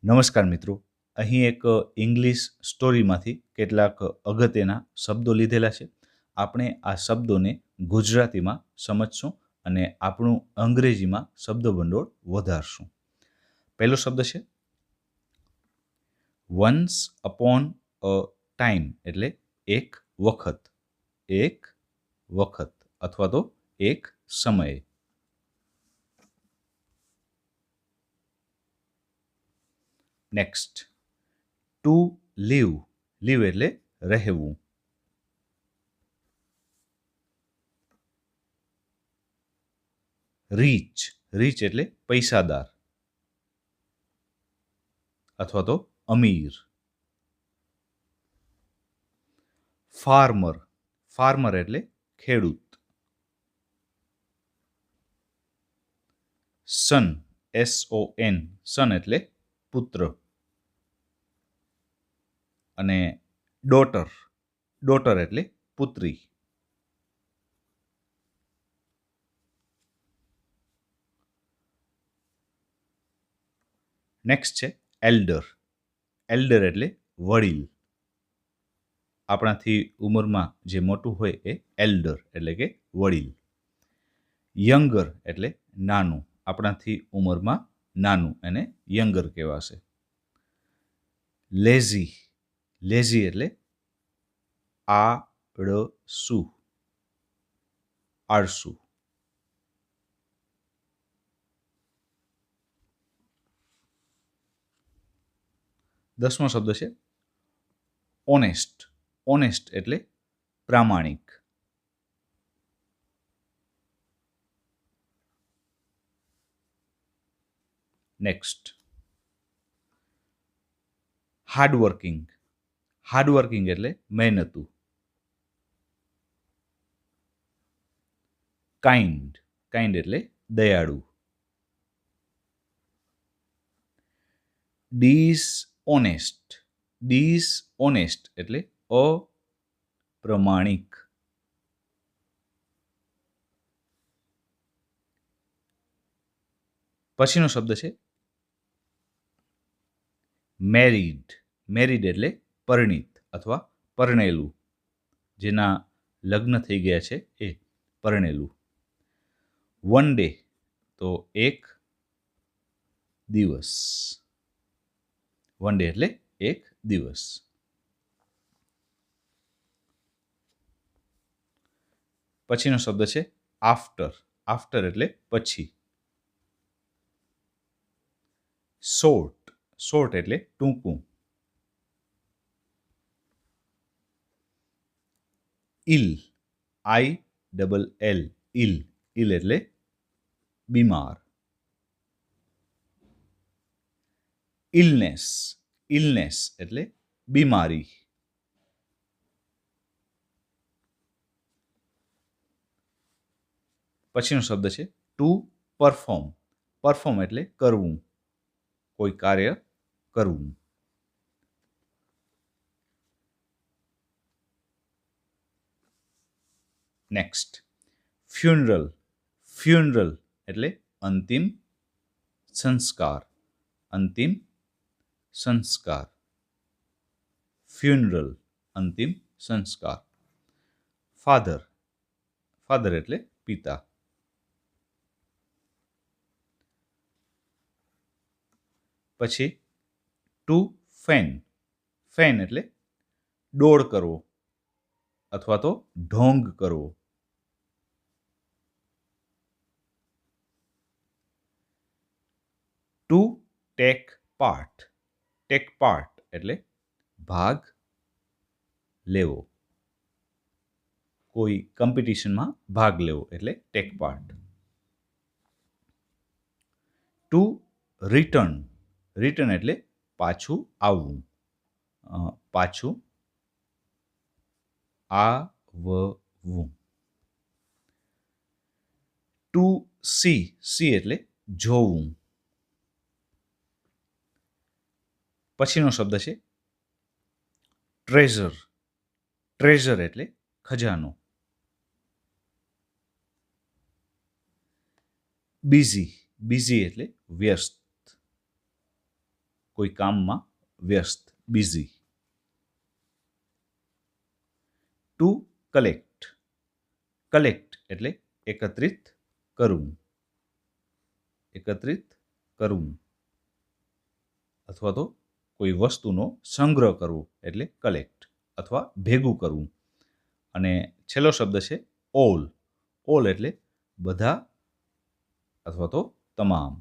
નમસ્કાર મિત્રો. અહીં એક ઇંગ્લિશ સ્ટોરીમાંથી કેટલાક અગત્યના શબ્દો લીધેલા છે. આપણે આ શબ્દોને ગુજરાતીમાં સમજશું અને આપણું અંગ્રેજીમાં શબ્દભંડોળ વધારશું. પહેલો શબ્દ છે વન્સ અપોન અ ટાઈમ, એટલે એક વખત, એક વખત અથવા તો એક સમયે. નેક્સ્ટ, ટુ લીવ, લીવ એટલે રહેવું. રીચ, રીચ એટલે પૈસાદાર અથવા તો અમીર. ફાર્મર, ફાર્મર એટલે ખેડૂત. સન, SON, સન એટલે પુત્ર. અને ડોટર, ડોટર એટલે પુત્રી. નેક્સ્ટ છે એલ્ડર, એલ્ડર એટલે વડીલ. આપણાથી ઉંમરમાં જે મોટું હોય એ એલ્ડર એટલે કે વડીલ. યંગર એટલે નાનું, આપણાથી ઉંમરમાં નાનું એને યંગર કહેવાશે. લેઝી, લેઝી એટલે આળસુ, આળસુ. દસમો શબ્દ છે ઓનેસ્ટ, ઓનેસ્ટ એટલે પ્રામાણિક. નેક્સ્ટ, હાર્ડવર્કિંગ, હાર્ડવર્કિંગ એટલે મહેનતુ. કાઇન્ડ, કાઇન્ડ એટલે દયાળુ. ડિસઓનેસ્ટ, ડિસઓનેસ્ટ એટલે અપ્રમાણિક. પછીનો શબ્દ છે મેરીડ, મેરીડ એટલે પરિણીત અથવા પરણેલું, જેના લગ્ન થઈ ગયા છે એ પરણેલું. વન ડે તો એક દિવસ, વન ડે એટલે એક દિવસ. પછીનો શબ્દ છે આફ્ટર, આફ્ટર એટલે પછી. શોર્ટ, શોર્ટ એટલે ટૂંકું. ઇલ, ILL, ઇલ, ઇલ એટલે બીમાર. ઇલનેસ, ઇલનેસ એટલે બીમારી. પછીનો શબ્દ છે ટુ પરફોર્મ, પરફોર્મ એટલે કરવું, કોઈ કાર્ય કરવું. નેક્સ્ટ, ફ્યુનરલ, ફ્યુનરલ એટલે અંતિમ સંસ્કાર, અંતિમ સંસ્કાર. ફ્યુનરલ, અંતિમ સંસ્કાર. ફાધર, ફાધર એટલે પિતા. પછી ટુ ફેન, ફેન એટલે ડોળ કરવો અથવા તો ઢોંગ કરવો. To take part, take part એટલે ભાગ લેવો, કોઈ કોમ્પિટિશનમાં ભાગ લેવો એટલે take part. Two return, return એટલે પાછું આવવું, પાછું આવવું. ટુ સી, સી એટલે જોવું. પછીનો શબ્દ છે ટ્રેઝર, ટ્રેઝર એટલે ખજાનો. બિઝી, બિઝી એટલે વ્યસ્ત, કોઈ કામમાં વ્યસ્ત, બિઝી. Two collect. કલેક્ટ એટલે એકત્રિત કરવું, એકત્રિત કરવું, અથવા તો કોઈ વસ્તુનો સંગ્રહ કરવો એટલે કલેક્ટ, અથવા ભેગું કરવું. અને છેલ્લો શબ્દ છે ઓલ. ઓલ એટલે બધા અથવા તો તમામ.